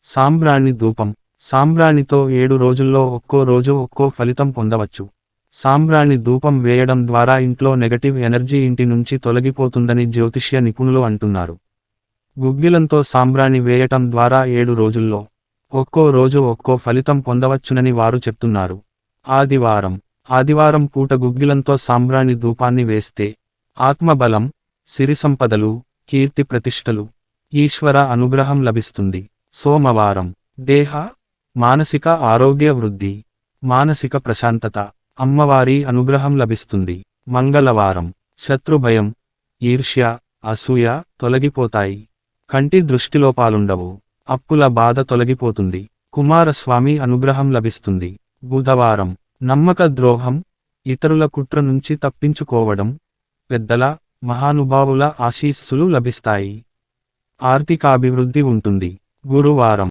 సాంబ్రాణి ధూపం. సాంబ్రాణితో 7 రోజుల్లో ఒక్కో రోజు ఒక్కో ఫలితం పొందవచ్చు. సాంబ్రాణి ధూపం వేయడం ద్వారా ఇంట్లో నెగటివ్ ఎనర్జీ ఇంటి నుంచి తొలగిపోతుందని జ్యోతిష్య నిపుణులు అంటున్నారు. గుగ్గిలంతో సాంబ్రాణి వేయటం ద్వారా 7 రోజుల్లో ఒక్కో రోజు ఒక్కో ఫలితం పొందవచ్చునని వారు చెప్తున్నారు. ఆదివారం పూట గుగ్గిలంతో సాంబ్రాణి ధూపాన్ని వేస్తే ఆత్మబలం, సిరి సంపదలు, కీర్తి ప్రతిష్టలు, ఈశ్వర అనుగ్రహం లభిస్తుంది. సోమవారం దేహ, మానసిక ఆరోగ్య వృద్ధి, మానసిక ప్రశాంతత, అమ్మవారి అనుగ్రహం లభిస్తుంది. మంగళవారం శత్రుభయం, ఈర్ష్య, అసూయ తొలగిపోతాయి. కంటి దృష్టిలోపాలుండవు. అప్పుల బాధ తొలగిపోతుంది. కుమారస్వామి అనుగ్రహం లభిస్తుంది. బుధవారం నమ్మక ద్రోహం, ఇతరుల కుట్ర నుంచి తప్పించుకోవడం, పెద్దల, మహానుభావుల ఆశీస్సులు లభిస్తాయి. ఆర్థికాభివృద్ధి ఉంటుంది. గురువారం